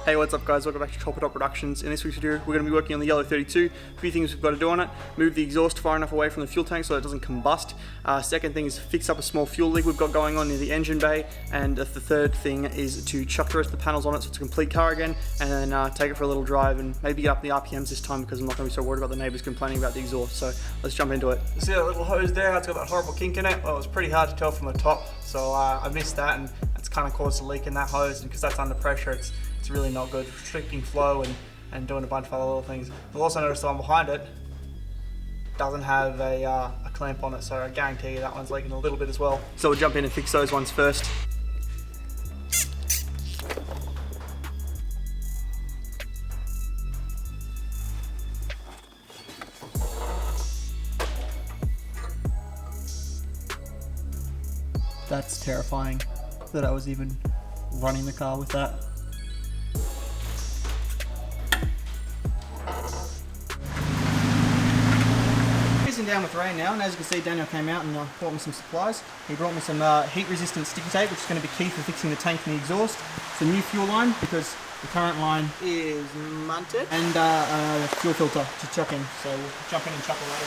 Hey, what's up guys, welcome back to Chopper Top Productions. In this week's video, we're going to be working on the R32. A few things we've got to do on it. Move the exhaust far enough away from the fuel tank so it doesn't combust. Second thing is fix up a small fuel leak we've got going on near the engine bay. And the third thing is to chuck the rest of the panels on it so it's a complete car again. And then take it for a little drive and maybe get up the RPMs this time because I'm not going to be so worried about the neighbours complaining about the exhaust. So let's jump into it. You see that little hose there? It's got that horrible kink in it. Well, it was pretty hard to tell from the top. So I missed that and that's kind of caused a leak in that hose. And because that's under pressure, it's really not good, restricting flow and doing a bunch of other little things. You'll also notice the one behind it doesn't have a clamp on it, so I guarantee you that one's leaking a little bit as well. So we'll jump in and fix those ones first. That's terrifying that I was even running the car with that. Down with rain now, and as you can see, Daniel came out and brought me some supplies. He brought me some heat resistant sticky tape, which is going to be key for fixing the tank and the exhaust. It's a new fuel line because the current line is munted, and a fuel filter to chuck in. So we'll jump in and chuck all that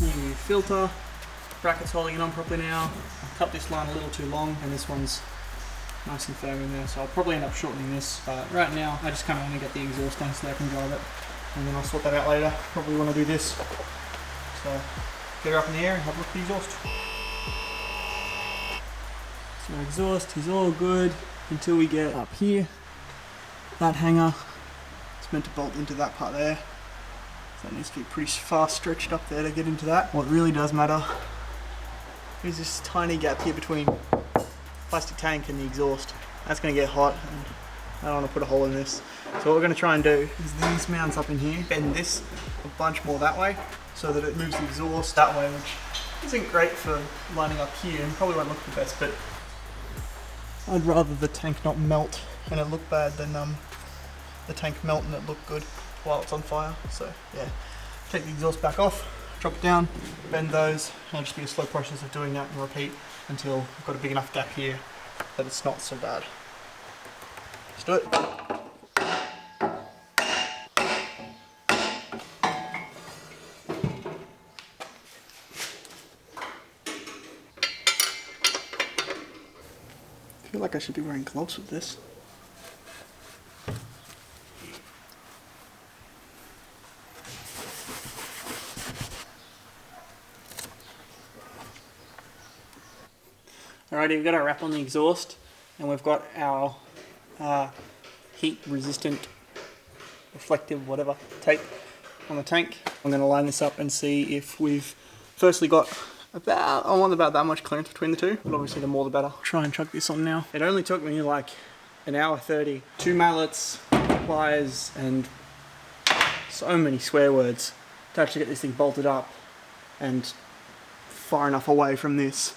in. New filter, brackets holding it on properly now. Cut this line a little too long and this one's nice and firm in there, so I'll probably end up shortening this, but right now I just kind of want to get the exhaust done so that I can drive it, and then I'll sort that out later. Probably want to do this, so get her up in the air and have a look at the exhaust. So exhaust is all good until we get up here. That hanger, it's meant to bolt into that part there, so it needs to be pretty far stretched up there to get into that. What really does matter is this tiny gap here between plastic tank and the exhaust. That's going to get hot and I don't want to put a hole in this. So what we're going to try and do is these mounts up in here, bend this a bunch more that way so that it moves the exhaust that way, which isn't great for lining up here and probably won't look the best, but I'd rather the tank not melt and it look bad than the tank melt and it look good while it's on fire. So yeah, take the exhaust back off, drop it down, bend those, and it'll just be a slow process of doing that and repeat until I've got a big enough gap here that it's not so bad. Let's do it. I feel like I should be wearing gloves with this. Alrighty, we've got our wrap on the exhaust and we've got our heat resistant, reflective, whatever, tape on the tank. I'm going to line this up and see if we've firstly got about, I want about that much clearance between the two, but obviously the more the better. Try and chuck this on now. It only took me like an hour 30, 2 mallets, pliers and so many swear words to actually get this thing bolted up and far enough away from this.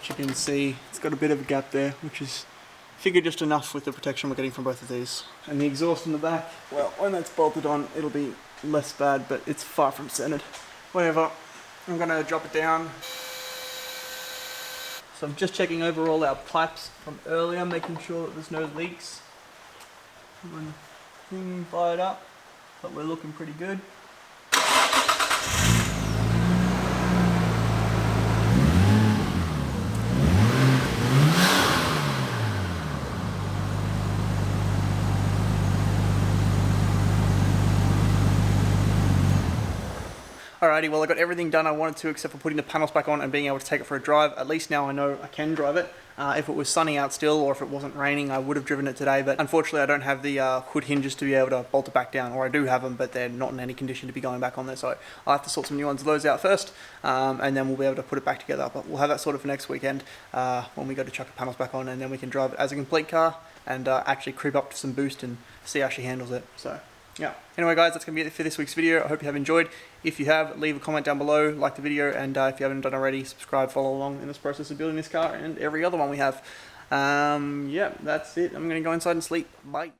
You can see it's got a bit of a gap there, which is figured just enough with the protection we're getting from both of these. And the exhaust in the back, well, when that's bolted on it'll be less bad, but it's far from centered. Whatever, I'm gonna drop it down. So I'm just checking over all our pipes from earlier, making sure that there's no leaks. When the thing fired up, but we're looking pretty good. Alrighty, well I got everything done I wanted to except for putting the panels back on and being able to take it for a drive. At least now I know I can drive it. If it was sunny out still or if it wasn't raining I would have driven it today, but unfortunately I don't have the hood hinges to be able to bolt it back down, or I do have them but they're not in any condition to be going back on there, so I'll have to sort some new ones of those out first and then we'll be able to put it back together. But we'll have that sorted for next weekend when we go to chuck the panels back on, and then we can drive it as a complete car and actually creep up to some boost and see how she handles it. So yeah. Anyway guys, that's going to be it for this week's video. I hope you have enjoyed. If you have, leave a comment down below, like the video, and if you haven't done already, subscribe, follow along in this process of building this car and every other one we have. Yeah, that's it. I'm going to go inside and sleep. Bye.